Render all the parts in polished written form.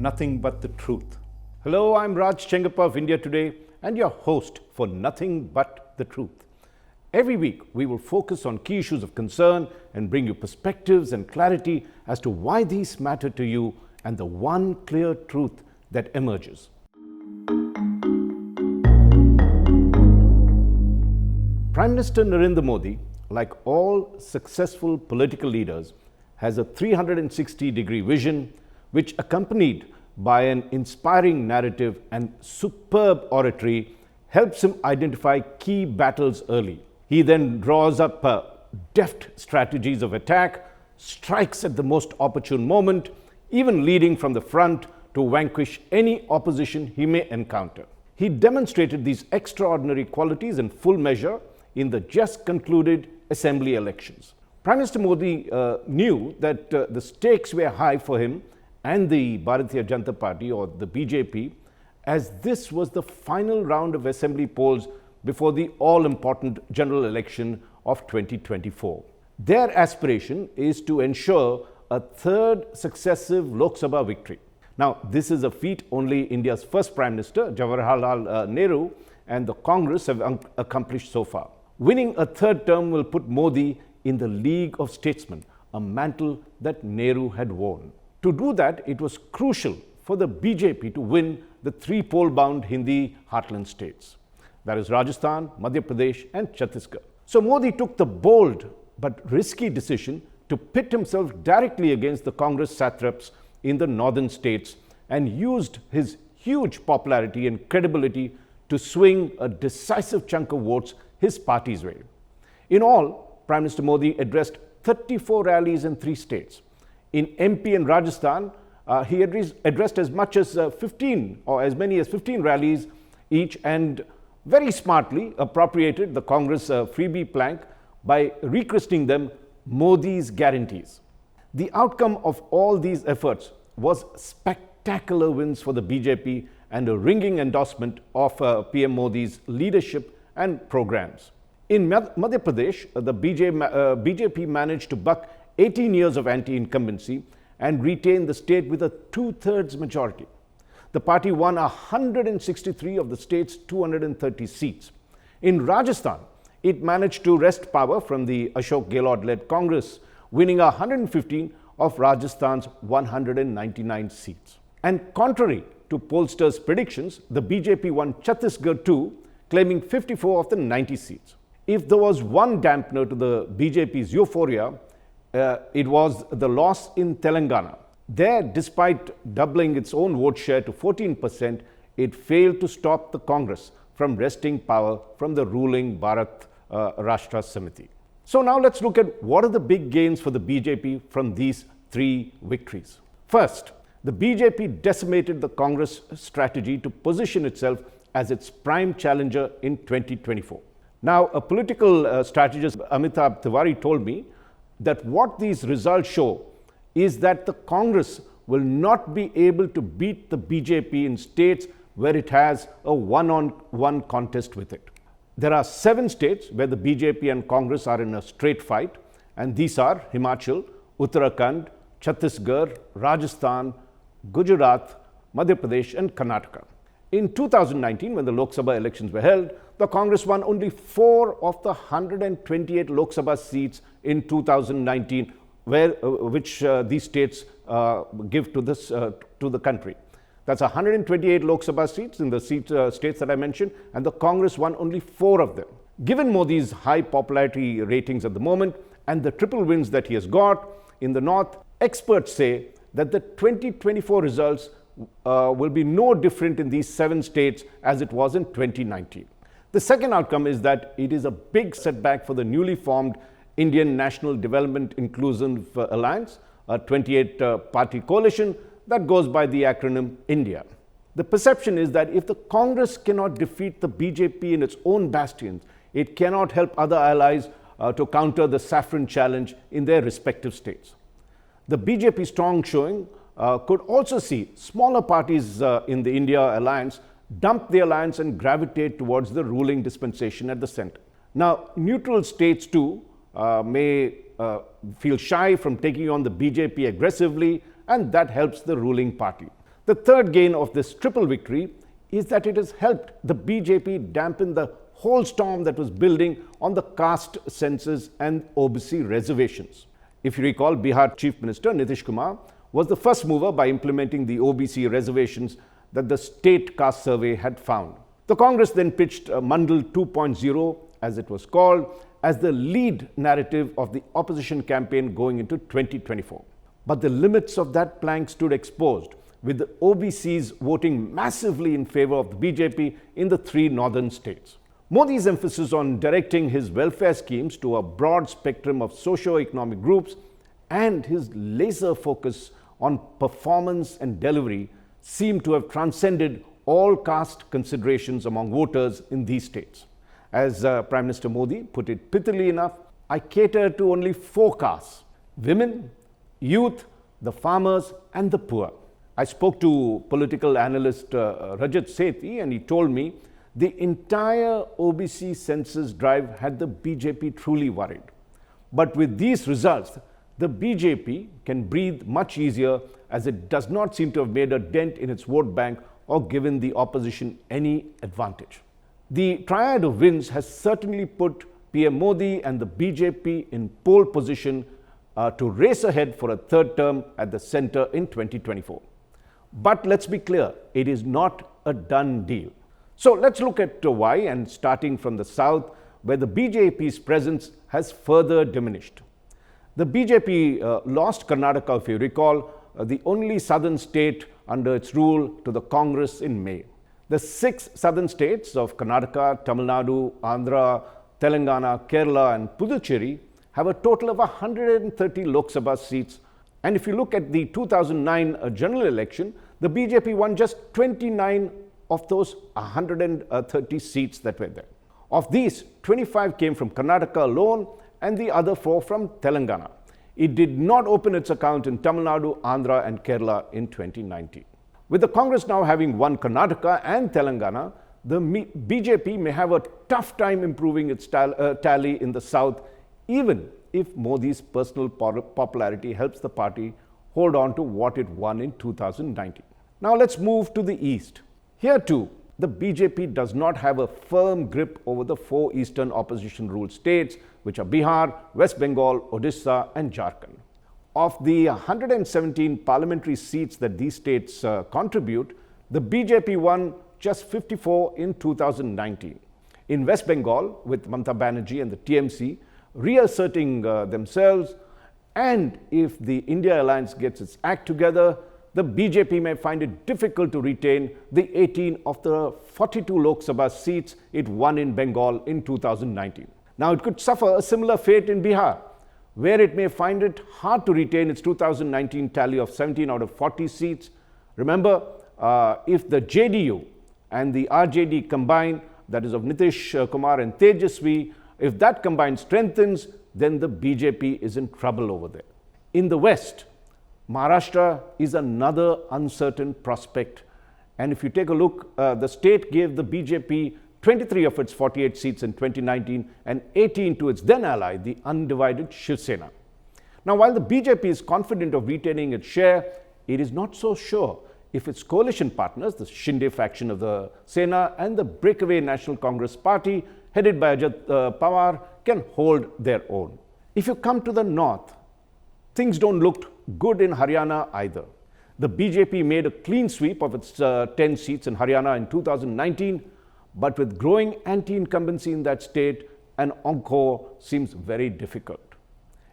Nothing But the Truth. Hello, I'm Raj Chengappa of India Today and your host for Nothing But the Truth. Every week, we will focus on key issues of concern and bring you perspectives and clarity as to why these matter to you and the one clear truth that emerges. Prime Minister Narendra Modi, like all successful political leaders, has a 360-degree vision which, accompanied by an inspiring narrative and superb oratory, helps him identify key battles early. He then draws up deft strategies of attack, strikes at the most opportune moment, even leading from the front to vanquish any opposition he may encounter. He demonstrated these extraordinary qualities in full measure in the just concluded assembly elections. Prime Minister Modi knew that the stakes were high for him and the Bharatiya Janata Party, or the BJP, as this was the final round of assembly polls before the all-important general election of 2024. Their aspiration is to ensure a third successive Lok Sabha victory. Now, this is a feat only India's first Prime Minister, Jawaharlal Nehru, and the Congress have accomplished so far. Winning a third term will put Modi in the League of Statesmen, a mantle that Nehru had worn. To do that, it was crucial for the BJP to win the three poll-bound Hindi Heartland states. That is Rajasthan, Madhya Pradesh and Chhattisgarh. So Modi took the bold but risky decision to pit himself directly against the Congress satraps in the northern states and used his huge popularity and credibility to swing a decisive chunk of votes his party's way. In all, Prime Minister Modi addressed 34 rallies in 3 states. In MP and Rajasthan, he addressed as much as 15 or as many as 15 rallies each, and very smartly appropriated the Congress freebie plank by rechristening them Modi's guarantees. The outcome of all these efforts was spectacular wins for the BJP and a ringing endorsement of PM Modi's leadership and programs. In Madhya Pradesh, the BJP managed to buck 18 years of anti-incumbency and retain the state with a 2/3 majority. The party won 163 of the state's 230 seats. In Rajasthan, it managed to wrest power from the Ashok Gehlot-led Congress, winning 115 of Rajasthan's 199 seats. And contrary to pollsters' predictions, the BJP won Chhattisgarh too, claiming 54 of the 90 seats. If there was one dampener to the BJP's euphoria, it was the loss in Telangana. There, despite doubling its own vote share to 14%, it failed to stop the Congress from wresting power from the ruling Bharat Rashtra Samiti. So now let's look at what are the big gains for the BJP from these 3 victories. First, the BJP decimated the Congress strategy to position itself as its prime challenger in 2024. Now, a political strategist, Amitabh Tiwari, told me that what these results show is that the Congress will not be able to beat the BJP in states where it has a one-on-one contest with it. There are 7 states where the BJP and Congress are in a straight fight, and these are Himachal, Uttarakhand, Chhattisgarh, Rajasthan, Gujarat, Madhya Pradesh and Karnataka. In 2019, when the Lok Sabha elections were held, the Congress won only 4 of the 128 Lok Sabha seats in 2019, which these states give to the country. That's 128 Lok Sabha seats in the states that I mentioned, and the Congress won only 4 of them. Given Modi's high popularity ratings at the moment and the triple wins that he has got in the north, experts say that the 2024 results will be no different in these 7 states as it was in 2019. The second outcome is that it is a big setback for the newly formed Indian National Development Inclusive Alliance, a 28-party coalition that goes by the acronym INDIA. The perception is that if the Congress cannot defeat the BJP in its own bastions, it cannot help other allies to counter the saffron challenge in their respective states. The BJP strong showing could also see smaller parties in the India alliance dump the alliance and gravitate towards the ruling dispensation at the center. Now, neutral states too may feel shy from taking on the BJP aggressively, and that helps the ruling party. The third gain of this triple victory is that it has helped the BJP dampen the whole storm that was building on the caste census and OBC reservations. If you recall, Bihar Chief Minister Nitish Kumar was the first mover by implementing the OBC reservations that the state caste survey had found. The Congress then pitched Mandal 2.0, as it was called, as the lead narrative of the opposition campaign going into 2024. But the limits of that plank stood exposed, with the OBCs voting massively in favor of the BJP in the three northern states. Modi's emphasis on directing his welfare schemes to a broad spectrum of socio-economic groups and his laser focus on performance and delivery seem to have transcended all caste considerations among voters in these states. As Prime Minister Modi put it pithily enough, I cater to only four castes: women, youth, the farmers and the poor. I spoke to political analyst Rajat Sethi, and he told me the entire OBC census drive had the BJP truly worried. But with these results, the BJP can breathe much easier, as it does not seem to have made a dent in its vote bank or given the opposition any advantage. The triad of wins has certainly put PM Modi and the BJP in pole position to race ahead for a third term at the centre in 2024. But let's be clear, it is not a done deal. So let's look at why, and starting from the south, where the BJP's presence has further diminished. The BJP lost Karnataka, if you recall, the only southern state under its rule, to the Congress in May. The six southern states of Karnataka, Tamil Nadu, Andhra, Telangana, Kerala and Puducherry have a total of 130 Lok Sabha seats. And if you look at the 2009 general election, the BJP won just 29 of those 130 seats that were there. Of these, 25 came from Karnataka alone and the other 4 from Telangana. It did not open its account in Tamil Nadu, Andhra and Kerala in 2019. With the Congress now having won Karnataka and Telangana, the BJP may have a tough time improving its tally in the south, even if Modi's personal popularity helps the party hold on to what it won in 2019. Now let's move to the east. Here too, the BJP does not have a firm grip over the 4 eastern opposition-ruled states, which are Bihar, West Bengal, Odisha and Jharkhand. Of the 117 parliamentary seats that these states contribute, the BJP won just 54 in 2019. In West Bengal, with Mamata Banerjee and the TMC reasserting themselves, and if the India Alliance gets its act together, the BJP may find it difficult to retain the 18 of the 42 Lok Sabha seats it won in Bengal in 2019. Now, it could suffer a similar fate in Bihar, where it may find it hard to retain its 2019 tally of 17 out of 40 seats. Remember, if the JDU and the RJD combine, that is of Nitish Kumar and Tejasvi, if that combine strengthens, then the BJP is in trouble over there. In the West, Maharashtra is another uncertain prospect. And if you take a look, the state gave the BJP 23 of its 48 seats in 2019 and 18 to its then ally, the undivided Shiv Sena. Now, while the BJP is confident of retaining its share, it is not so sure if its coalition partners, the Shinde faction of the Sena and the breakaway National Congress Party, headed by Ajit Pawar, can hold their own. If you come to the north, things don't look good in Haryana either. The BJP made a clean sweep of its 10 seats in Haryana in 2019, but with growing anti-incumbency in that state, an encore seems very difficult.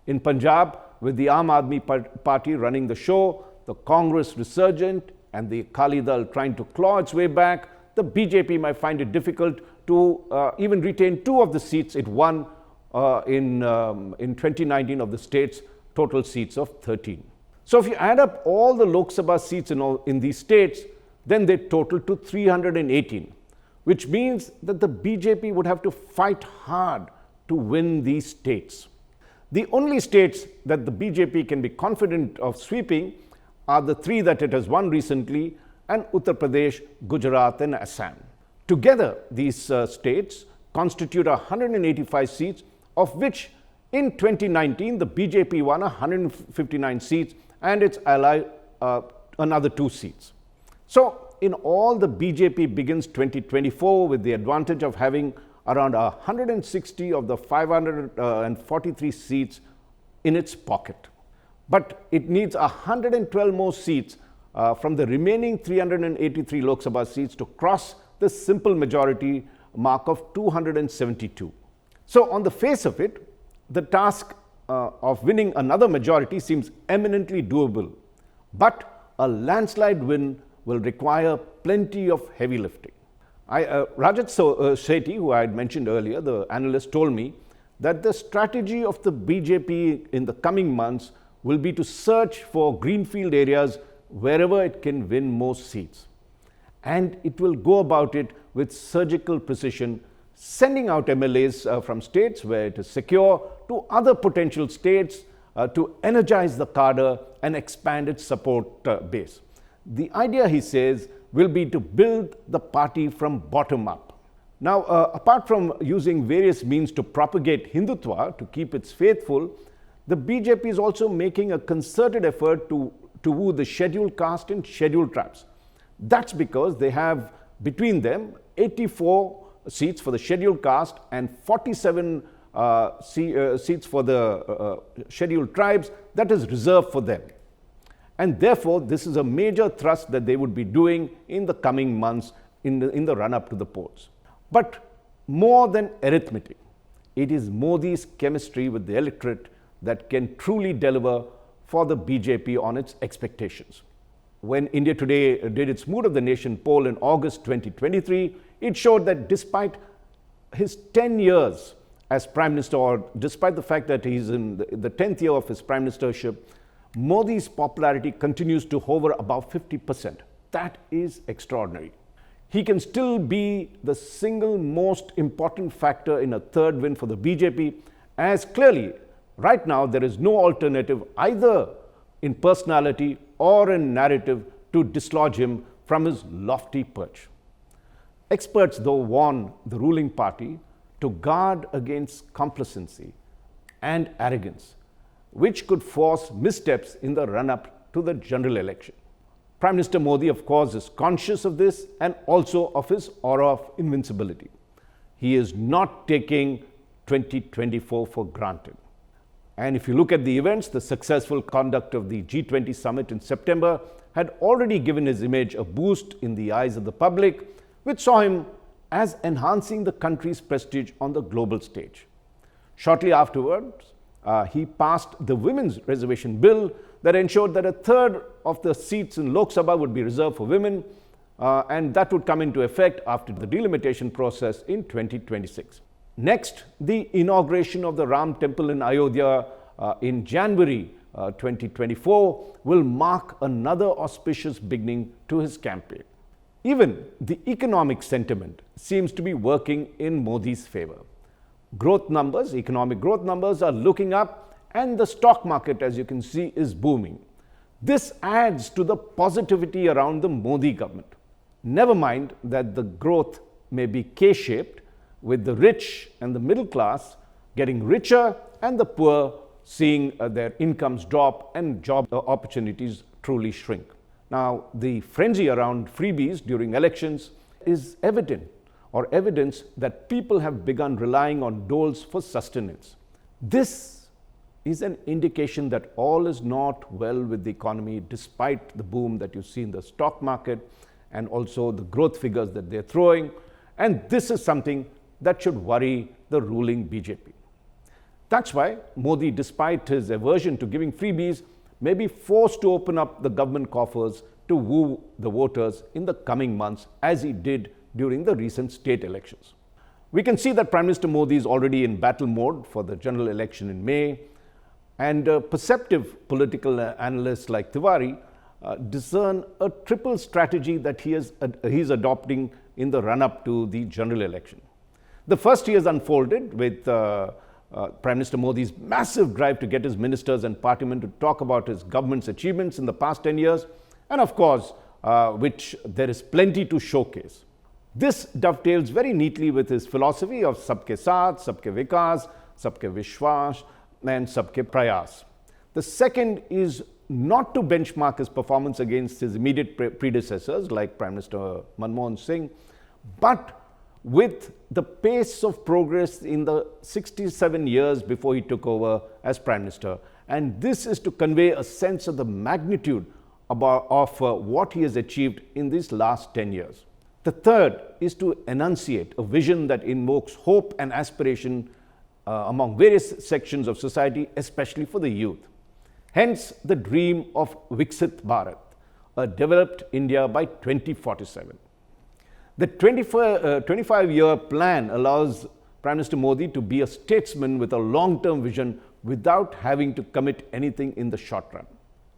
In Punjab, with the Aam Aadmi Party running the show, the Congress resurgent and the Akali Dal trying to claw its way back, the BJP might find it difficult to even retain 2 of the seats it won in 2019 of the state's total seats of 13. So if you add up all the Lok Sabha seats in these states, then they total to 318, which means that the BJP would have to fight hard to win these states. The only states that the BJP can be confident of sweeping are the 3 that it has won recently, and Uttar Pradesh, Gujarat and Assam. Together, these states constitute 185 seats, of which in 2019 the BJP won 159 seats and its ally another 2 seats. So, in all, the BJP begins 2024 with the advantage of having around 160 of the 543 seats in its pocket. But it needs 112 more seats from the remaining 383 Lok Sabha seats to cross the simple majority mark of 272. So, on the face of it, the task of winning another majority seems eminently doable. But a landslide win will require plenty of heavy lifting. Rajat Sethi, who I had mentioned earlier, the analyst, told me that the strategy of the BJP in the coming months will be to search for greenfield areas wherever it can win most seats. And it will go about it with surgical precision, sending out MLAs from states where it is secure to other potential states to energize the cadre and expand its support base. The idea, he says, will be to build the party from bottom up. Now, apart from using various means to propagate Hindutva to keep its faithful, the BJP is also making a concerted effort to woo the scheduled caste and scheduled tribes. That's because they have between them 84 seats for the scheduled caste and 47 seats for the scheduled tribes that is reserved for them. And therefore, this is a major thrust that they would be doing in the coming months in the run-up to the polls. But more than arithmetic, it is Modi's chemistry with the electorate that can truly deliver for the BJP on its expectations. When India Today did its Mood of the Nation poll in August 2023, it showed that despite his 10 years as Prime Minister, or despite the fact that he's in the 10th year of his Prime Ministership, Modi's popularity continues to hover above 50%. That is extraordinary. He can still be the single most important factor in a third win for the BJP, as clearly right now there is no alternative either in personality or in narrative to dislodge him from his lofty perch. Experts, though, warn the ruling party to guard against complacency and arrogance, which could force missteps in the run-up to the general election. Prime Minister Modi, of course, is conscious of this and also of his aura of invincibility. He is not taking 2024 for granted. And if you look at the events, the successful conduct of the G20 summit in September had already given his image a boost in the eyes of the public, which saw him as enhancing the country's prestige on the global stage. Shortly afterwards, he passed the Women's Reservation Bill that ensured that a third of the seats in Lok Sabha would be reserved for women, and that would come into effect after the delimitation process in 2026. Next, the inauguration of the Ram Temple in Ayodhya in January 2024 will mark another auspicious beginning to his campaign. Even the economic sentiment seems to be working in Modi's favor. Economic growth numbers are looking up, and the stock market, as you can see, is booming. This adds to the positivity around the Modi government. Never mind that the growth may be K-shaped, with the rich and the middle class getting richer and the poor seeing their incomes drop and job opportunities truly shrink. Now, the frenzy around freebies during elections is evidence that people have begun relying on doles for sustenance. This is an indication that all is not well with the economy, despite the boom that you see in the stock market and also the growth figures that they're throwing. And this is something that should worry the ruling BJP. That's why Modi, despite his aversion to giving freebies, may be forced to open up the government coffers to woo the voters in the coming months, as he did during the recent state elections. We can see that Prime Minister Modi is already in battle mode for the general election in May, and perceptive political analysts like Tiwari discern a triple strategy that he is adopting in the run-up to the general election. The first he has unfolded with Prime Minister Modi's massive drive to get his ministers and parliament to talk about his government's achievements in the past 10 years, and of course, which there is plenty to showcase. This dovetails very neatly with his philosophy of Sabke Saath, Sabke Vikas, Sabke Vishwas, and Sabke Prayas. The second is not to benchmark his performance against his immediate predecessors like Prime Minister Manmohan Singh, but with the pace of progress in the 67 years before he took over as Prime Minister. And this is to convey a sense of the magnitude of what he has achieved in these last 10 years. The third is to enunciate a vision that invokes hope and aspiration among various sections of society, especially for the youth. Hence, the dream of Viksit Bharat, a developed India by 2047. The 25-year plan allows Prime Minister Modi to be a statesman with a long-term vision without having to commit anything in the short run.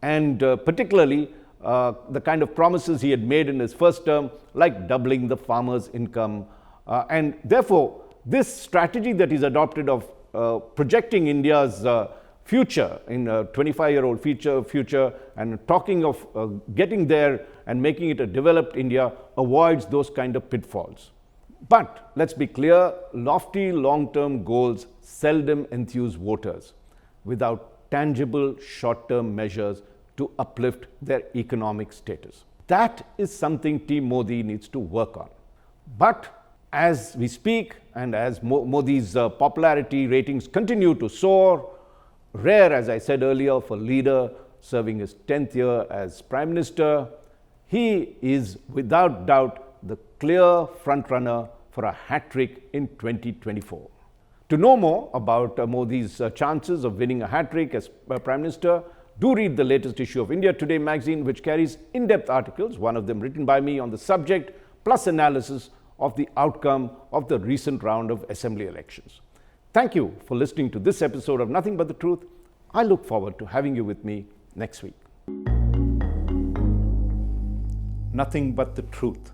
And particularly, the kind of promises he had made in his first term, like doubling the farmers' income. And therefore, this strategy that he's adopted of projecting India's future in a 25-year-old future and talking of getting there and making it a developed India avoids those kind of pitfalls. But let's be clear, lofty long-term goals seldom enthuse voters without tangible short-term measures to uplift their economic status. That is something Team Modi needs to work on. But as we speak and as Modi's popularity ratings continue to soar, rare, as I said earlier, for a leader serving his 10th year as Prime Minister, he is without doubt the clear frontrunner for a hat-trick in 2024. To know more about Modi's chances of winning a hat-trick as Prime Minister, do read the latest issue of India Today magazine, which carries in-depth articles, one of them written by me on the subject, plus analysis of the outcome of the recent round of assembly elections. Thank you for listening to this episode of Nothing But the Truth. I look forward to having you with me next week. Nothing but the truth.